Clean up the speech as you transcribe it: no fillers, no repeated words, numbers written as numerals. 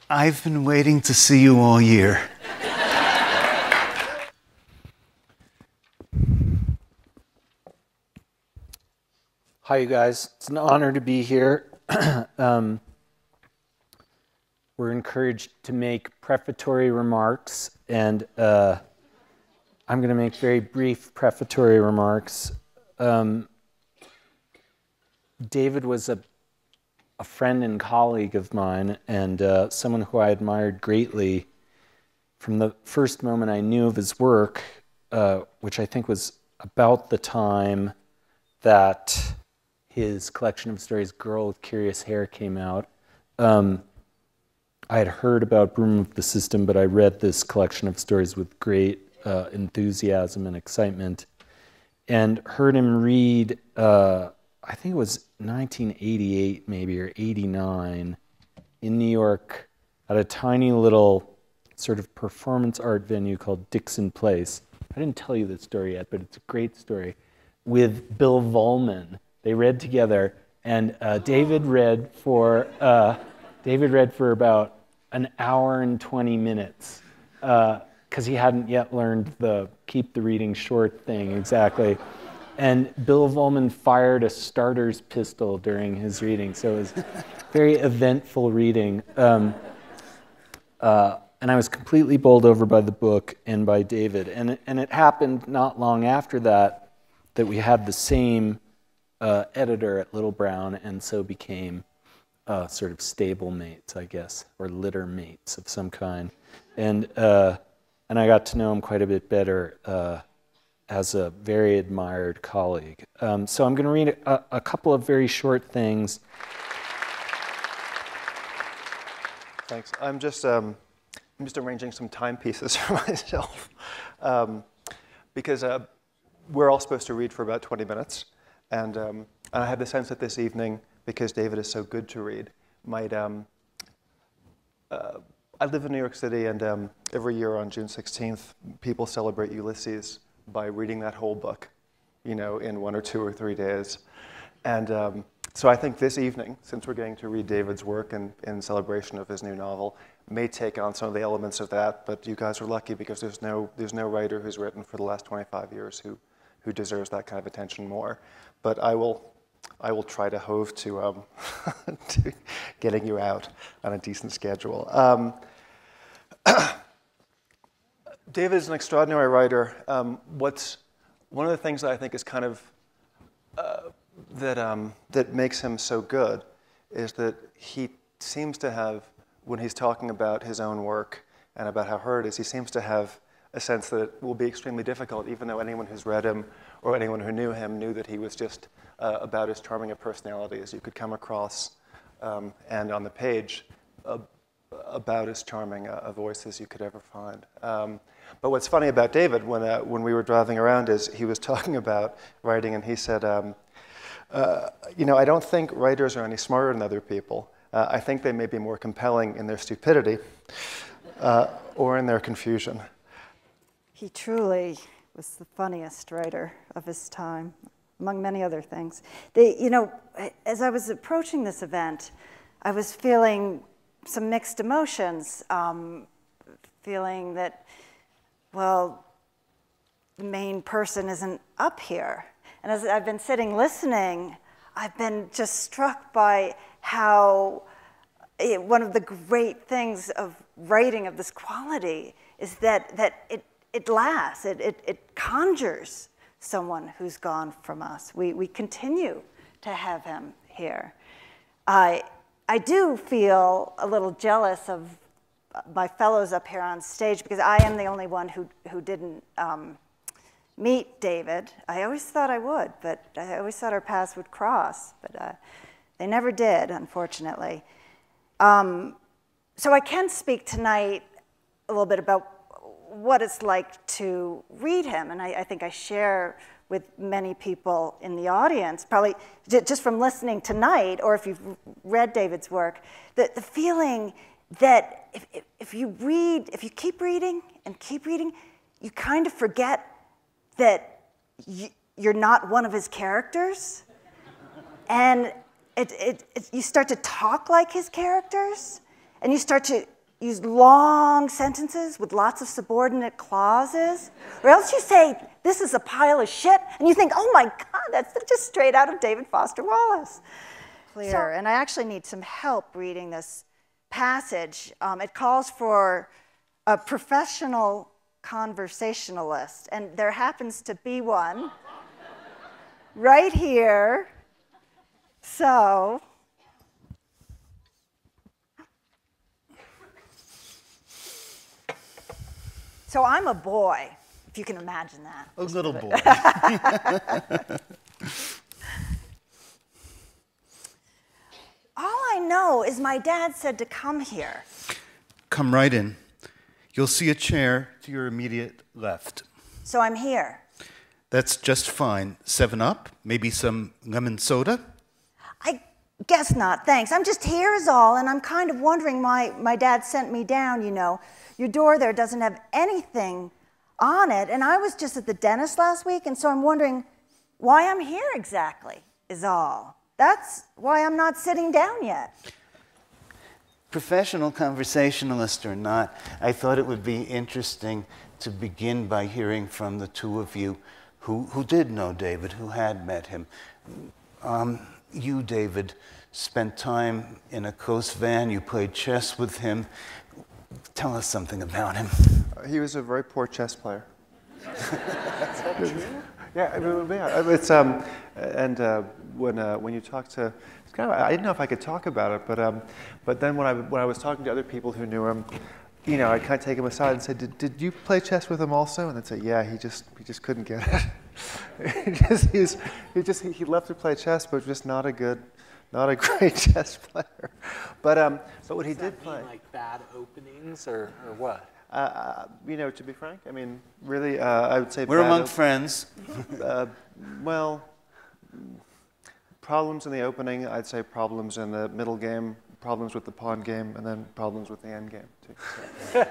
I've been waiting to see you all year. Hi, you guys. It's an honor to be here. We're encouraged to make prefatory remarks, and I'm going to make very brief prefatory remarks. David was a friend and colleague of mine, and someone who I admired greatly from the first moment I knew of his work, which I think was about the time that his collection of stories, Girl with Curious Hair, came out. I had heard about Broom of the System, but I read this collection of stories with great enthusiasm and excitement, and heard him read, I think it was 1988 maybe, or 89, in New York at a tiny little sort of performance art venue called Dixon Place. I didn't tell you this story yet, but it's a great story, with Bill Vollman. They read together, and David read for about an hour and 20 minutes, because he hadn't yet learned the keep the reading short thing exactly. And Bill Vollman fired a starter's pistol during his reading, so it was very eventful reading. And I was completely bowled over by the book and by David. And it happened not long after that we had the same editor at Little Brown, and so became sort of stable mates, I guess, or litter mates of some kind. And I got to know him quite a bit better as a very admired colleague. So I'm going to read a couple of very short things. Thanks. I'm just arranging some timepieces for myself, because we're all supposed to read for about 20 minutes, and I have the sense that this evening, because David is so good to read, might. I live in New York City, and every year on June 16th, people celebrate Ulysses by reading that whole book, in 1 or 2 or 3 days. And so I think this evening, since we're getting to read David's work in celebration of his new novel, may take on some of the elements of that, but you guys are lucky because there's no writer who's written for the last 25 years who deserves that kind of attention more. But I will try to hove to getting you out on a decent schedule. David is an extraordinary writer. One of the things that I think is kind of that makes him so good is that he seems to have, when he's talking about his own work and about how hard it is, he seems to have a sense that it will be extremely difficult, even though anyone who's read him or anyone who knew him knew that he was just about as charming a personality as you could come across, and on the page, about as charming a voice as you could ever find. But what's funny about David, when we were driving around, is he was talking about writing, and he said, I don't think writers are any smarter than other people. I think they may be more compelling in their stupidity or in their confusion. He truly was the funniest writer of his time, among many other things. As I was approaching this event, I was feeling some mixed emotions, feeling that, well, the main person isn't up here. And as I've been sitting listening, I've been just struck by how one of the great things of writing of this quality is that it lasts, it conjures someone who's gone from us. We continue to have him here. I do feel a little jealous of my fellows up here on stage because I am the only one who didn't meet David. I always thought I would, but I always thought our paths would cross, but they never did, unfortunately. So I can speak tonight a little bit about what it's like to read him, and I think I share with many people in the audience, probably just from listening tonight, or if you've read David's work, the feeling that if you keep reading and keep reading, you kind of forget that you're not one of his characters, and you start to talk like his characters, and you start to use long sentences with lots of subordinate clauses, or else you say, this is a pile of shit, and you think, oh my God, that's just straight out of David Foster Wallace. Clear, and I actually need some help reading this passage. It calls for a professional conversationalist, and there happens to be one right here. So, I'm a boy, if you can imagine that. A little boy. All I know is my dad said to come here. Come right in. You'll see a chair to your immediate left. So I'm here. That's just fine. 7-Up? Maybe some lemon soda? I guess not, thanks. I'm just here is all, and I'm kind of wondering why my dad sent me down, you know. Your door there doesn't have anything on it, and I was just at the dentist last week, and so I'm wondering why I'm here exactly, is all. That's why I'm not sitting down yet. Professional conversationalist or not, I thought it would be interesting to begin by hearing from the two of you who did know David, who had met him. You, David, spent time in a coast van. You played chess with him. Tell us something about him. He was a very poor chess player. Is that true? Yeah, I mean, yeah. It's when you talk to, it's kind of, I didn't know if I could talk about it, but then when I was talking to other people who knew him, you know, I'd kind of take him aside and say, did you play chess with him also? And they'd say, yeah, he just couldn't get it. he loved to play chess, but just not a great chess player. But what he did play. Mean, like bad openings or what? You know, to be frank, I mean, really, I would say we're among friends. Well, problems in the opening, I'd say problems in the middle game, problems with the pawn game, and then problems with the end game, too. So.